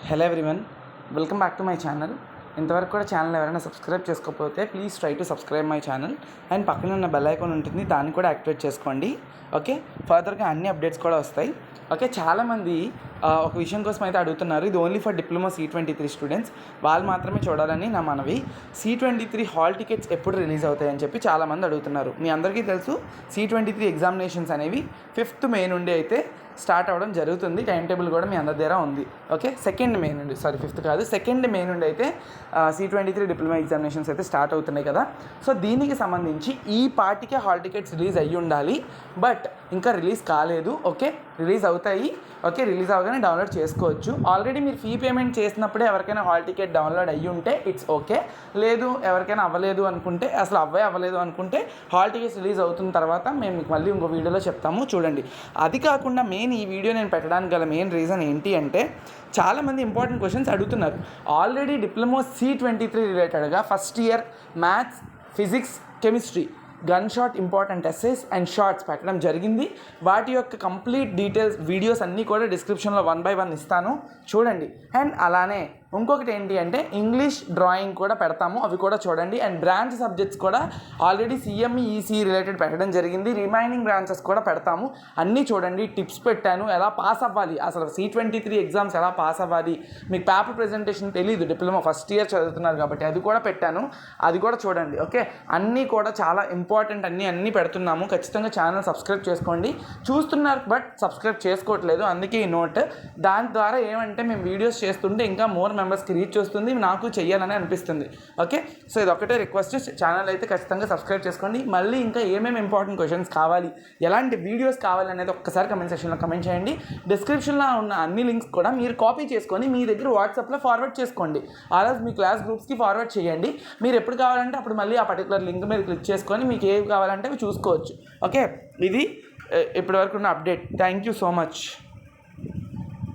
Hello everyone, welcome back to my channel. ఇంతవరకు కూడా channel ఎవరైనా సబ్స్క్రైబ్ చేసుకోకపోతే please try to subscribe my channel and పక్కన ఉన్న బెల్ ఐకాన్ ఉంటుంది, దాన్ని కూడా యాక్టివేట్ చేసుకోండి. ఓకే, ఫర్దర్గా అన్ని అప్డేట్స్ కూడా వస్తాయి. ఓకే, చాలామంది ఒక విషయం కోసం అయితే అడుగుతున్నారు. ఇది only for diploma C23 students, వాళ్ళు మాత్రమే చూడాలని నా మనవి. C23 హాల్ టికెట్స్ ఎప్పుడు రిలీజ్ అవుతాయని చెప్పి చాలామంది అడుగుతున్నారు. మీ అందరికీ తెలుసు, C23 ఎగ్జామినేషన్స్ అనేవి 5th May నుండి అయితే స్టార్ట్ అవ్వడం జరుగుతుంది. టైం టేబుల్ కూడా మీ అందరి దగ్గర ఉంది. ఓకే, 2nd May నుండి, 5th కాదు, 2nd May నుండి అయితే C23 డిప్లొమా ఎగ్జామినేషన్స్ అయితే స్టార్ట్ అవుతున్నాయి కదా. సో దీనికి సంబంధించి ఈ పార్టీకే హాల్ టికెట్స్ రిలీజ్ అయ్యి ఉండాలి, బట్ ఇంకా రిలీజ్ కాలేదు. ఓకే, రిలీజ్ అవుతాయి. ఓకే, రిలీజ్ అవ్వగానే డౌన్లోడ్ చేసుకోవచ్చు. ఆల్రెడీ మీరు ఫీ పేమెంట్ చేసినప్పుడే ఎవరికైనా హాల్ టికెట్ డౌన్లోడ్ అయ్యి ఉంటే ఇట్స్ ఓకే. లేదు, ఎవరికైనా అవ్వలేదు అనుకుంటే, అసలు అవ్వలేదు అనుకుంటే హాల్ టికెట్స్ రిలీజ్ అవుతున్న తర్వాత మేము మీకు మళ్ళీ ఇంకో వీడియోలో చెప్తాము, చూడండి. అది కాకుండా ఈ వీడియో నేను పెట్టడానికి గల మెయిన్ రీజన్ ఏంటి అంటే, చాలామంది ఇంపార్టెంట్ క్వశ్చన్స్ అడుగుతున్నారు. ఆల్రెడీ డిప్లొమా C23 రిలేటెడ్గా first year maths, physics, chemistry gun shot important essays and shorts పెట్టడం జరిగింది. వాటి యొక్క కంప్లీట్ డీటెయిల్స్ వీడియోస్ అన్నీ కూడా డిస్క్రిప్షన్లో 1 by 1 ఇస్తాను, చూడండి. అండ్ అలానే ఇంకొకటి ఏంటి అంటే, ఇంగ్లీష్ డ్రాయింగ్ కూడా పెడతాము, అవి కూడా చూడండి. అండ్ బ్రాంచ్ సబ్జెక్ట్స్ కూడా ఆల్రెడీ CME, ECE రిలేటెడ్ పెట్టడం జరిగింది. రిమైనింగ్ బ్రాంచెస్ కూడా పెడతాము, అన్నీ చూడండి. టిప్స్ పెట్టాను, ఎలా పాస్ అవ్వాలి, అసలు C23 ఎగ్జామ్స్ ఎలా పాస్ అవ్వాలి. మీకు పేపర్ ప్రెజెంటేషన్ తెలీదు, డిప్లొమా ఫస్ట్ ఇయర్ చదువుతున్నారు కాబట్టి, అది కూడా పెట్టాను, అది కూడా చూడండి. ఓకే, అన్నీ కూడా చాలా ఇంపార్టెంట్, అన్నీ పెడుతున్నాము. ఖచ్చితంగా ఛానల్ సబ్స్క్రైబ్ చేసుకోండి. చూస్తున్నారు బట్ సబ్స్క్రైబ్ చేసుకోవట్లేదు, అందుకే ఈ నోట్. దాని ద్వారా ఏమంటే, మేము వీడియోస్ చేస్తుంటే ఇంకా మోర్ మెంబర్స్కి రీచ్ వస్తుంది, నాకు చెయ్యాలని అనిపిస్తుంది. ఓకే, సో ఇది ఒకటే రిక్వెస్ట్, ఛానల్ అయితే ఖచ్చితంగా సబ్స్క్రైబ్ చేసుకోండి. మళ్ళీ ఇంకా ఏమేమి ఇంపార్టెంట్ క్వశ్చన్స్ కావాలి, ఎలాంటి వీడియోస్ కావాలి అనేది ఒక్కసారి కమెంట్ సెక్షన్లో కమెంట్ చేయండి. డిస్క్రిప్షన్లో ఉన్న అన్ని లింక్స్ కూడా మీరు కాపీ చేసుకొని మీ దగ్గర వాట్సాప్లో ఫార్వర్డ్ చేసుకోండి, ఆర్ఎల్స్ మీ క్లాస్ గ్రూప్స్కి ఫార్వర్డ్ చేయండి. మీరు ఎప్పుడు కావాలంటే అప్పుడు మళ్ళీ ఆ పర్టికులర్ లింక్ మీద క్లిక్ చేసుకొని మీకు ఏవి కావాలంటే అవి చూసుకోవచ్చు. ఓకే, ఇది ఇప్పటివరకు ఉన్న update. Thank you so much.